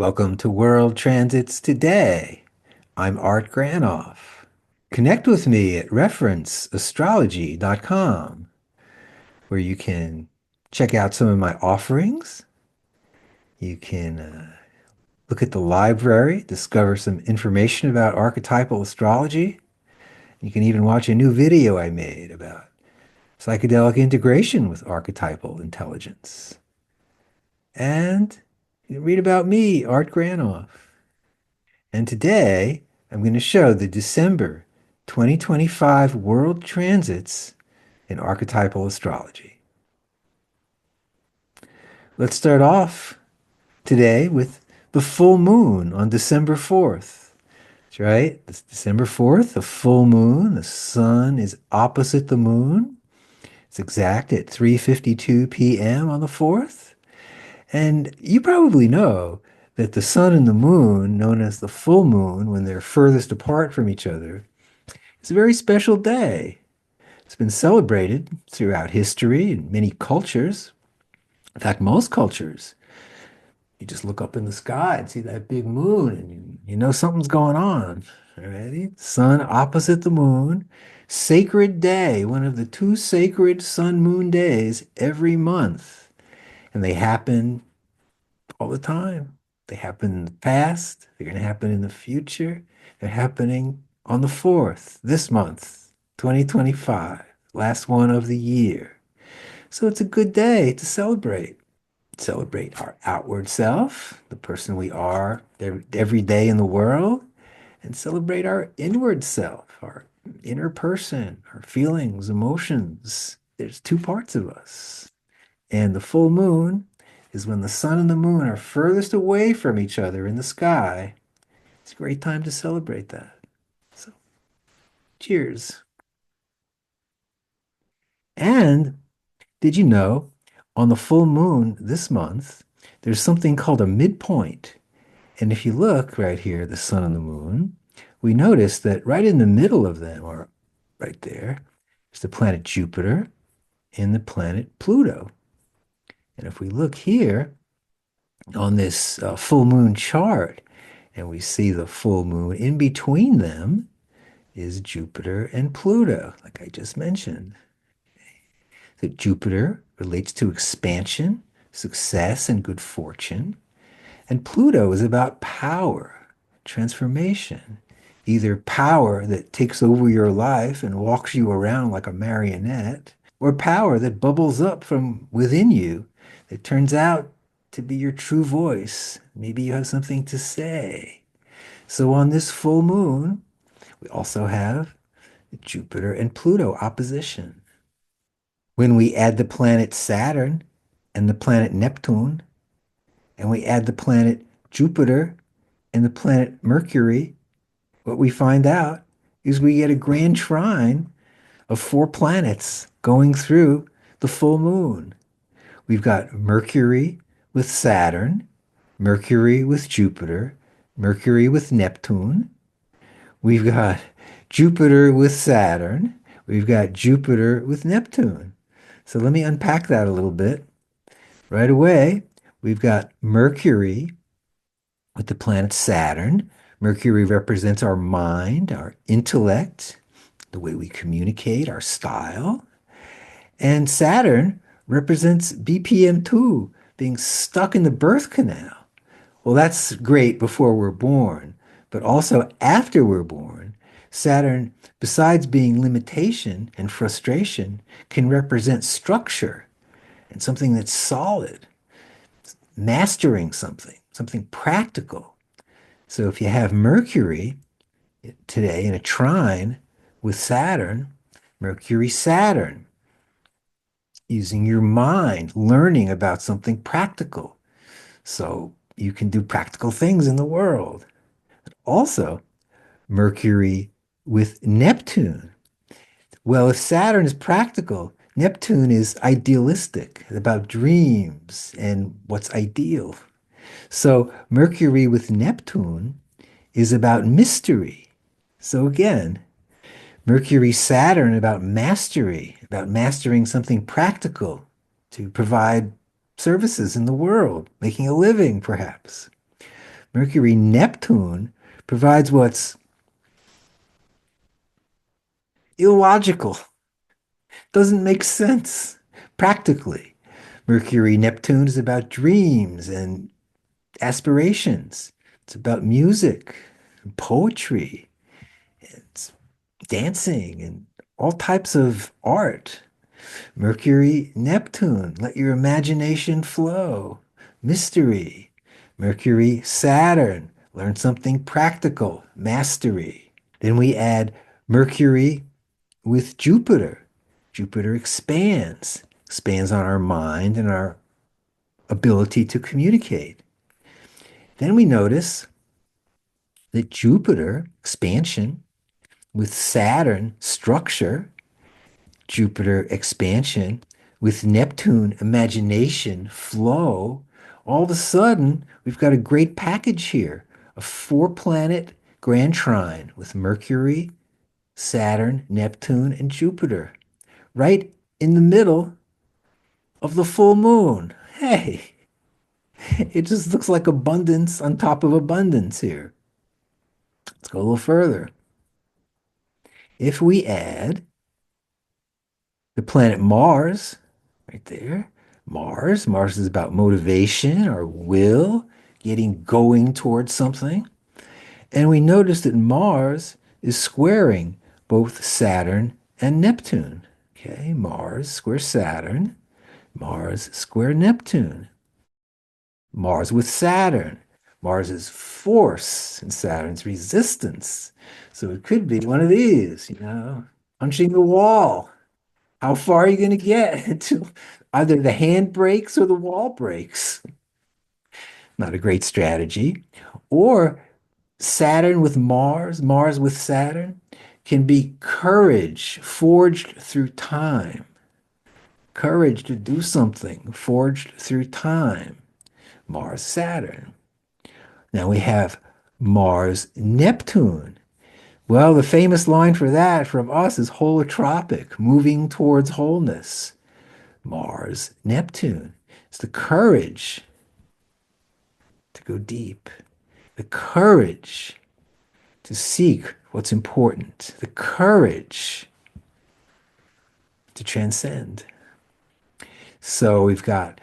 Welcome to World Transits Today. I'm Art Granoff. Connect with me at referenceastrology.com, where you can check out some of my offerings. You can look at the library, discover some information about archetypal astrology. You can even watch a new video I made about psychedelic integration with archetypal intelligence. And you can read about me, Art Granoff. And today, I'm going to show the December 2025 world transits in archetypal astrology. Let's start off today with the full moon on December 4th. That's right, it's December 4th, the full moon. The sun is opposite the moon. It's exact at 3:52 p.m. on the 4th. And you probably know that the sun and the moon, known as the full moon, when they're furthest apart from each other, it's a very special day. It's been celebrated throughout history in many cultures. In fact, most cultures, you just look up in the sky and see that big moon, and you know something's going on. Alrighty? Sun opposite the moon. Sacred day, one of the two sacred sun moon days every month. And they happen all the time. They happen in the past. They're going to happen in the future. They're happening on the 4th, this month, 2025, last one of the year. So it's a good day to celebrate. Celebrate our outward self, the person we are every day in the world, and celebrate our inward self, our inner person, our feelings, emotions. There's two parts of us. And the full moon is when the sun and the moon are furthest away from each other in the sky. It's a great time to celebrate that. So, cheers. And did you know on the full moon this month, there's something called a midpoint? And if you look right here, the sun and the moon, we notice that right in the middle of them, or right there, is the planet Jupiter and the planet Pluto. And if we look here on this full moon chart, and we see the full moon, in between them is Jupiter and Pluto, like I just mentioned. So Jupiter relates to expansion, success, and good fortune. And Pluto is about power, transformation, either power that takes over your life and walks you around like a marionette, or power that bubbles up from within you that turns out to be your true voice. Maybe you have something to say. So on this full moon, we also have Jupiter and Pluto opposition. When we add the planet Saturn and the planet Neptune, and we add the planet Jupiter and the planet Mercury, what we find out is we get a grand trine of four planets going through the full moon. We've got Mercury with Saturn, Mercury with Jupiter, Mercury with Neptune. We've got Jupiter with Saturn. We've got Jupiter with Neptune. So let me unpack that a little bit. Right away, we've got Mercury with the planet Saturn. Mercury represents our mind, our intellect, the way we communicate, our style. And Saturn represents BPM2, being stuck in the birth canal. Well, that's great before we're born, but also after we're born, Saturn, besides being limitation and frustration, can represent structure and something that's solid, mastering something, something practical. So if you have Mercury today in a trine with Saturn, Mercury Saturn, using your mind, learning about something practical. So you can do practical things in the world. Also, Mercury with Neptune. Well, if Saturn is practical, Neptune is idealistic, about dreams and what's ideal. So Mercury with Neptune is about mystery. So again, Mercury Saturn about mastery, about mastering something practical to provide services in the world, making a living perhaps. Mercury Neptune provides what's illogical, doesn't make sense practically. Mercury Neptune is about dreams and aspirations. It's about music and poetry. It's dancing and all types of art. Mercury, Neptune, let your imagination flow. Mystery. Mercury, Saturn, learn something practical. Mastery. Then we add Mercury with Jupiter. Jupiter expands on our mind and our ability to communicate. Then we notice that Jupiter, expansion, with Saturn, structure, Jupiter expansion, with Neptune imagination, flow, all of a sudden we've got a great package here. A four-planet grand trine with Mercury, Saturn, Neptune, and Jupiter, right in the middle of the full moon. Hey, it just looks like abundance on top of abundance here. Let's go a little further. If we add the planet Mars, right there. Mars is about motivation, our will, getting going towards something. And we notice that Mars is squaring both Saturn and Neptune. Okay, Mars square Saturn, Mars square Neptune. Mars with Saturn. Mars is force and Saturn's resistance. So it could be one of these, punching the wall. How far are you going to get until either the hand breaks or the wall breaks? Not a great strategy. Or Saturn with Mars, Mars with Saturn, can be courage forged through time. Courage to do something forged through time. Mars, Saturn. Now we have Mars, Neptune. Well, the famous line for that from us is holotropic, moving towards wholeness. Mars, Neptune. It's the courage to go deep, the courage to seek what's important, the courage to transcend. So we've got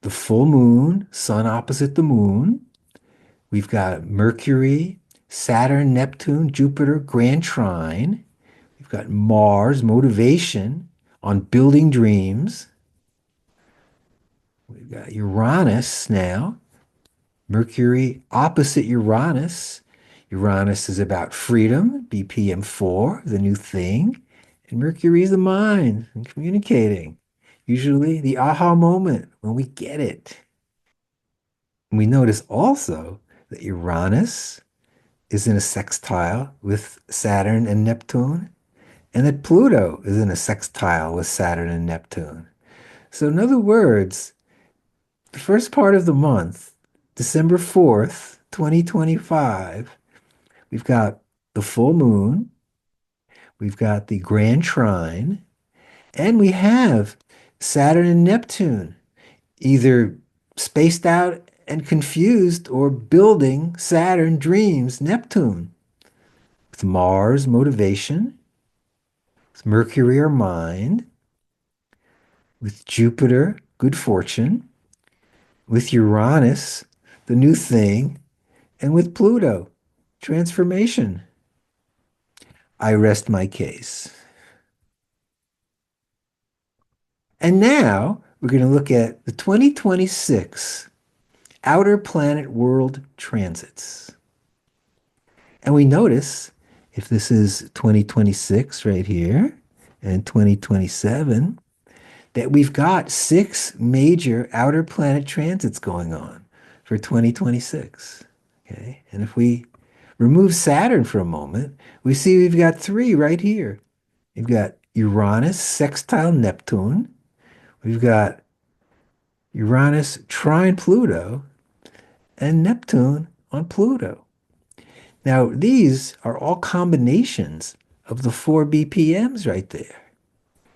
the full moon, sun opposite the moon. We've got Mercury, Saturn, Neptune, Jupiter, grand trine. We've got Mars, motivation on building dreams. We've got Uranus now. Mercury opposite Uranus. Uranus is about freedom, BPM 4, the new thing. And Mercury is the mind and communicating. Usually the aha moment when we get it. And we notice also that Uranus is in a sextile with Saturn and Neptune, and that Pluto is in a sextile with Saturn and Neptune. So in other words, the first part of the month, December 4th, 2025, we've got the full moon, we've got the grand trine, and we have Saturn and Neptune either spaced out and confused or building Saturn dreams Neptune with Mars motivation, with Mercury our mind, with Jupiter good fortune, with Uranus the new thing, and with Pluto transformation. I rest my case. And now we're going to look at the 2026 outer planet world transits. And we notice if this is 2026 right here and 2027, that we've got 6 major outer planet transits going on for 2026. Okay. And if we remove Saturn for a moment, we see we've got 3 right here. We've got Uranus sextile Neptune. We've got Uranus trine Pluto and Neptune on Pluto. Now, these are all combinations of the 4 BPMs right there.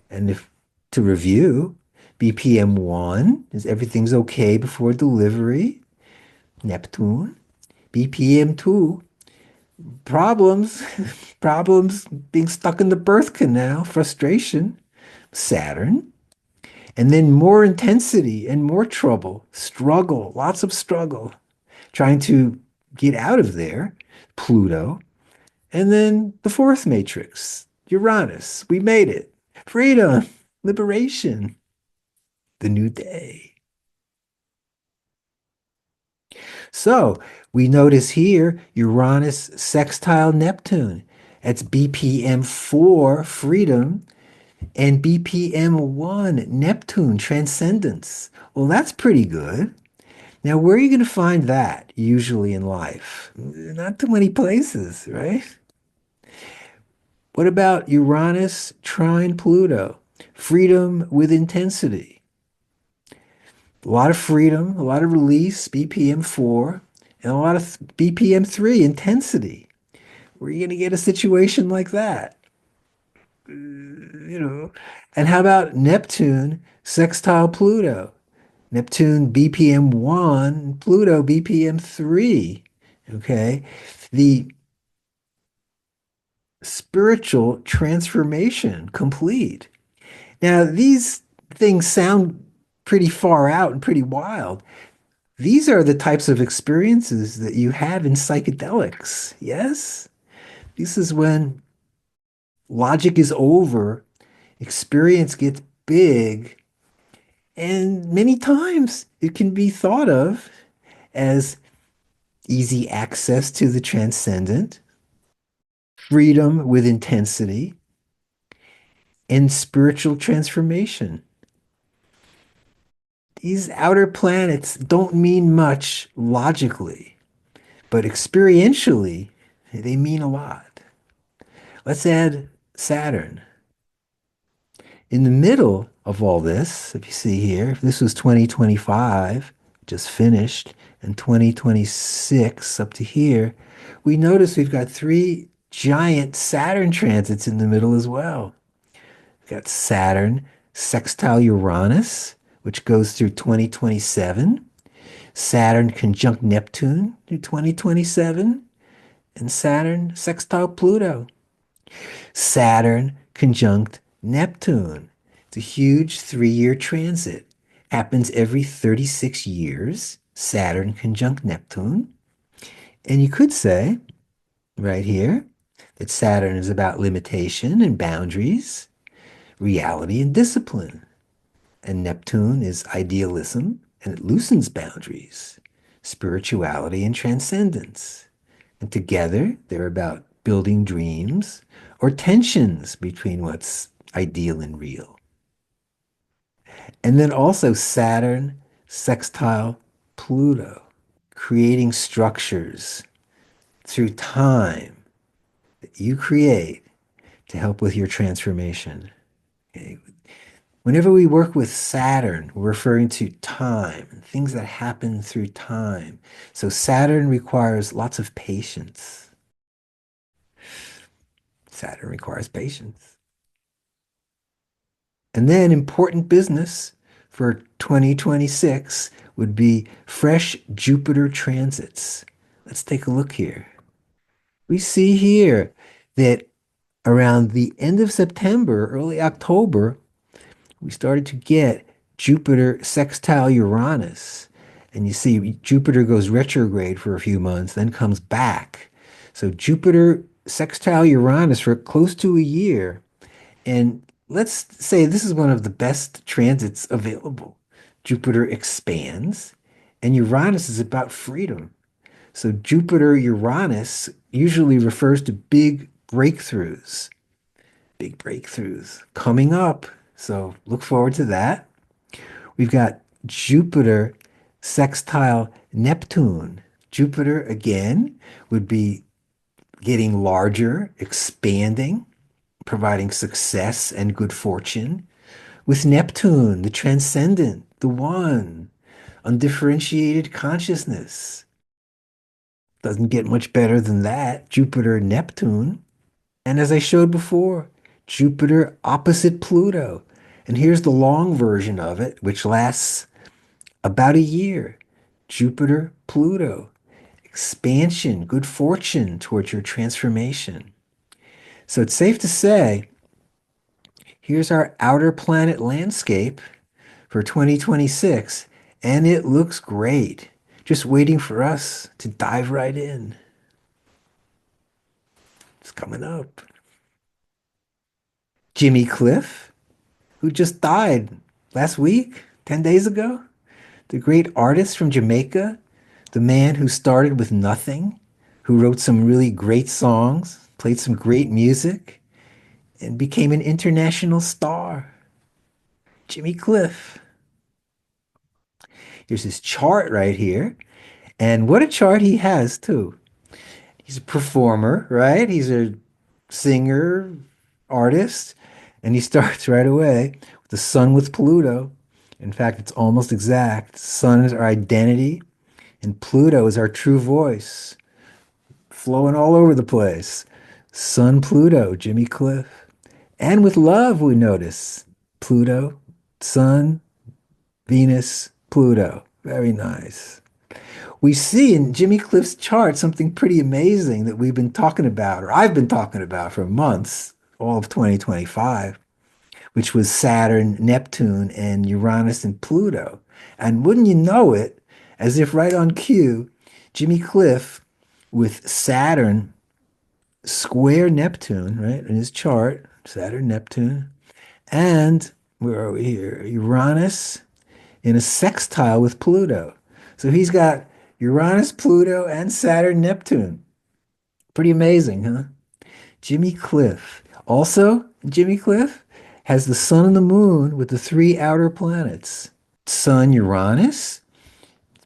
And if to review, BPM 1 is everything's okay before delivery. Neptune. BPM2, problems, problems being stuck in the birth canal, frustration. Saturn. And then more intensity and more trouble, struggle, lots of struggle, trying to get out of there. Pluto. And then the fourth matrix, Uranus. We made it. Freedom, liberation, the new day. So we notice here Uranus sextile Neptune. That's BPM 4, freedom, and BPM 1, Neptune, transcendence. Well, that's pretty good. Now, where are you going to find that usually in life? Not too many places, right? What about Uranus trine Pluto? Freedom with intensity. A lot of freedom, a lot of release, BPM 4, and a lot of BPM 3, intensity. Where are you going to get a situation like that? You know. And how about Neptune sextile Pluto? Neptune BPM 1, Pluto BPM 3. Okay. The spiritual transformation complete. Now, these things sound pretty far out and pretty wild. These are the types of experiences that you have in psychedelics. Yes? This is when logic is over, experience gets big, and many times it can be thought of as easy access to the transcendent, freedom with intensity, and spiritual transformation. These outer planets don't mean much logically, but experientially, they mean a lot. Let's add Saturn. In the middle of all this, if you see here, if this was 2025, just finished, and 2026 up to here, we notice we've got three giant Saturn transits in the middle as well. We've got Saturn sextile Uranus, which goes through 2027, Saturn conjunct Neptune through 2027, and Saturn sextile Pluto. Saturn conjunct Neptune. It's a huge 3-year transit. Happens every 36 years. Saturn conjunct Neptune. And you could say, right here, that Saturn is about limitation and boundaries, reality and discipline. And Neptune is idealism and it loosens boundaries, spirituality and transcendence. And together, they're about building dreams or tensions between what's ideal and real. And then also Saturn sextile Pluto, creating structures through time that you create to help with your transformation. Okay? Whenever we work with Saturn, we're referring to time, things that happen through time. So Saturn requires lots of patience. Saturn requires patience. And then important business for 2026 would be fresh Jupiter transits. Let's take a look here. We see here that around the end of September, early October, we started to get Jupiter sextile Uranus. And you see Jupiter goes retrograde for a few months, then comes back. So Jupiter sextile Uranus for close to a year. And let's say this is one of the best transits available. Jupiter expands, and Uranus is about freedom. So Jupiter Uranus usually refers to big breakthroughs coming up. So look forward to that. We've got Jupiter sextile Neptune. Jupiter again would be getting larger, expanding, providing success and good fortune. With Neptune, the transcendent, the one, undifferentiated consciousness. Doesn't get much better than that. Jupiter, Neptune. And as I showed before, Jupiter opposite Pluto. And here's the long version of it, which lasts about a year. Jupiter, Pluto, expansion, good fortune towards your transformation. So it's safe to say, here's our outer planet landscape for 2026, and it looks great. Just waiting for us to dive right in. It's coming up. Jimmy Cliff, who just died last week, 10 days ago. The great artist from Jamaica, the man who started with nothing, who wrote some really great songs, played some great music, and became an international star. Jimmy Cliff. Here's his chart right here. And what a chart he has, too. He's a performer, right? He's a singer, artist, and he starts right away with the sun with Pluto. In fact, it's almost exact. Sun is our identity, and Pluto is our true voice, flowing all over the place. Sun, Pluto, Jimmy Cliff. And with love, we notice Pluto, Sun, Venus, Pluto. Very nice. We see in Jimmy Cliff's chart something pretty amazing that we've been talking about, or I've been talking about for months, all of 2025, which was Saturn, Neptune, and Uranus and Pluto. And wouldn't you know it, as if right on cue, Jimmy Cliff with Saturn square Neptune, right, in his chart, Saturn, Neptune, and where are we here? Uranus in a sextile with Pluto. So he's got Uranus, Pluto, and Saturn, Neptune. Pretty amazing, huh? Jimmy Cliff. Also, Jimmy Cliff has the sun and the moon with the three outer planets. Sun, Uranus,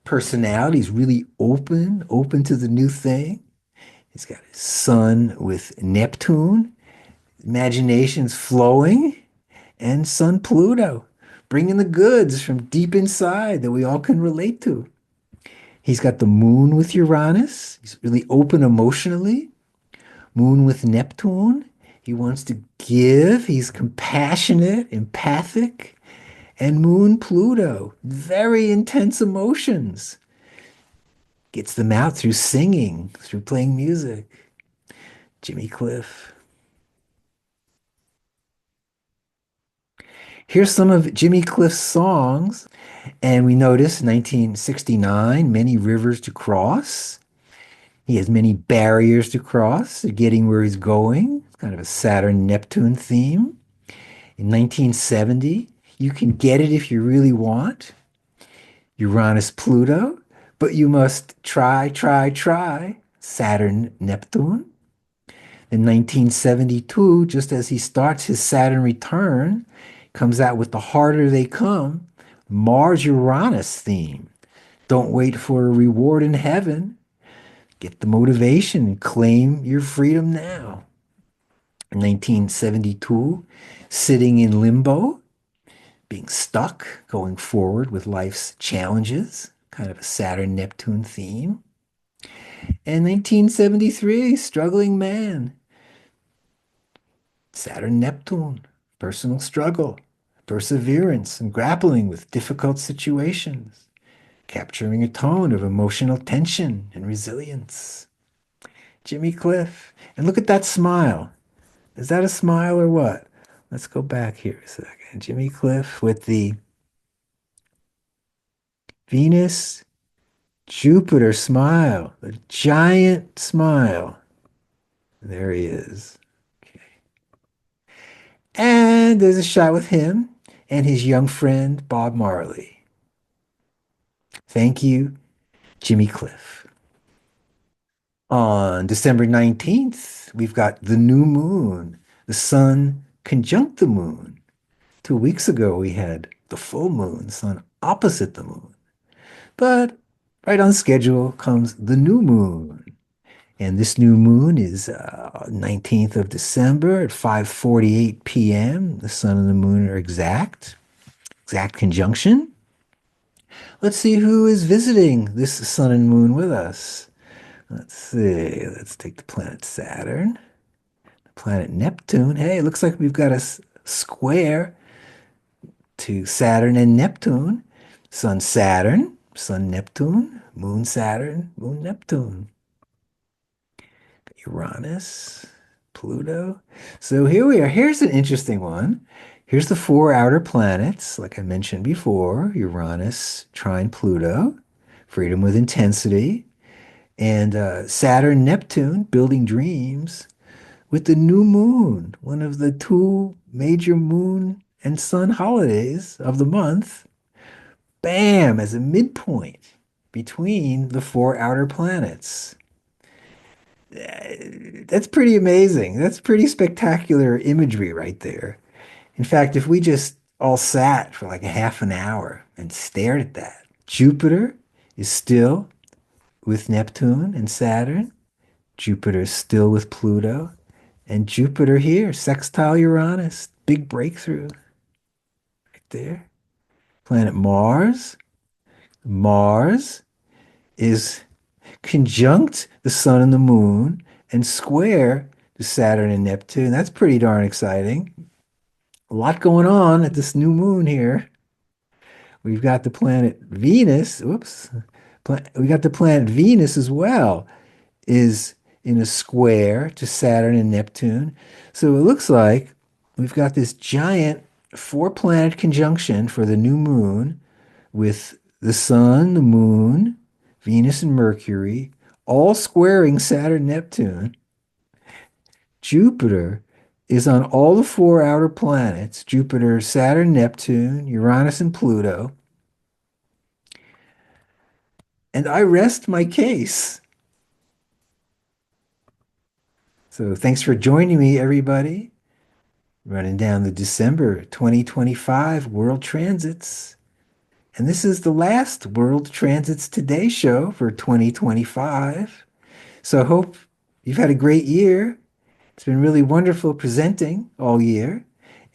personality is really open to the new thing. He's got his sun with Neptune, imagination's flowing, and Sun Pluto, bringing the goods from deep inside that we all can relate to. He's got the moon with Uranus. He's really open emotionally. Moon with Neptune. He wants to give. He's compassionate, empathic. And Moon Pluto. Very intense emotions. Gets them out through singing, through playing music. Jimmy Cliff. Here's some of Jimmy Cliff's songs. And we notice 1969, many rivers to cross. He has many barriers to cross to getting where he's going. It's kind of a Saturn Neptune theme. In 1970, you can get it if you really want. Uranus Pluto, but you must try. Saturn Neptune. In 1972, just as he starts his Saturn return, comes out with The Harder They Come, Mars Uranus theme. Don't wait for a reward in heaven. Get the motivation and claim your freedom now. In 1972, sitting in limbo, being stuck, going forward with life's challenges, kind of a Saturn Neptune theme. And 1973, struggling man, Saturn Neptune, personal struggle, perseverance, and grappling with difficult situations, capturing a tone of emotional tension and resilience. Jimmy Cliff. And look at that smile. Is that a smile or what? Let's go back here a second. Jimmy Cliff with the Venus Jupiter smile, the giant smile. There he is. Okay. And there's a shot with him and his young friend, Bob Marley. Thank you, Jimmy Cliff. On December 19th, we've got the new moon, the sun conjunct the moon. 2 weeks ago, we had the full moon, sun opposite the moon. But right on schedule comes the new moon. And this new moon is 19th of December at 5:48 p.m. The sun and the moon are exact conjunction. Let's see who is visiting this sun and moon with us. Let's see. Let's take the planet Saturn, the planet Neptune. Hey, it looks like we've got a square to Saturn and Neptune. Sun Saturn, Sun Neptune. Moon Saturn, Moon Neptune, Uranus, Pluto. So here we are. Here's an interesting one. Here's the four outer planets, like I mentioned before, Uranus, trine Pluto, freedom with intensity, and Saturn, Neptune, building dreams, with the new moon, one of the two major moon and sun holidays of the month, bam, as a midpoint between the four outer planets. That's pretty amazing. That's pretty spectacular imagery right there. In fact, if we just all sat for like a half an hour and stared at that, Jupiter is still with Neptune and Saturn. Jupiter is still with Pluto. And Jupiter here, sextile Uranus, big breakthrough right there. Planet Mars. Mars is conjunct the sun and the moon and square to Saturn and Neptune. That's pretty darn exciting. A lot going on at this new moon here. We've got the planet Venus. Whoops. We got the planet Venus as well, is in a square to Saturn and Neptune. So it looks like we've got this giant four-planet conjunction for the new moon with the sun, the moon, Venus, and Mercury, all squaring Saturn, Neptune. Jupiter is on all the four outer planets, Jupiter, Saturn, Neptune, Uranus, and Pluto. And I rest my case. So thanks for joining me, everybody. Running down the December 2025 World Transits. And this is the last World Transits Today show for 2025. So I hope you've had a great year. It's been really wonderful presenting all year.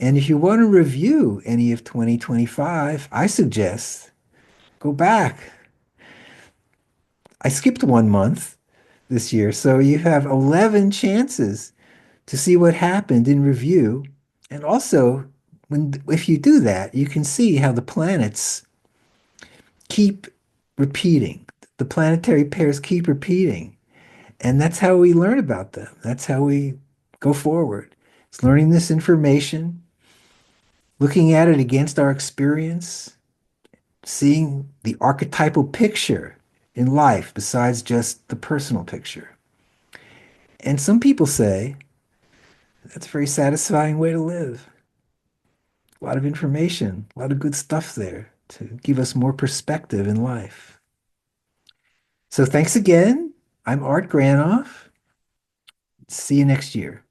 And if you want to review any of 2025, I suggest go back. I skipped 1 month this year, so you have 11 chances to see what happened in review. And also, if you do that, you can see how the planets keep repeating. The planetary pairs keep repeating. And that's how we learn about them. That's how we go forward. It's learning this information, looking at it against our experience, seeing the archetypal picture in life besides just the personal picture. And some people say that's a very satisfying way to live. A lot of information, a lot of good stuff there to give us more perspective in life. So thanks again. I'm Art Granoff. See you next year.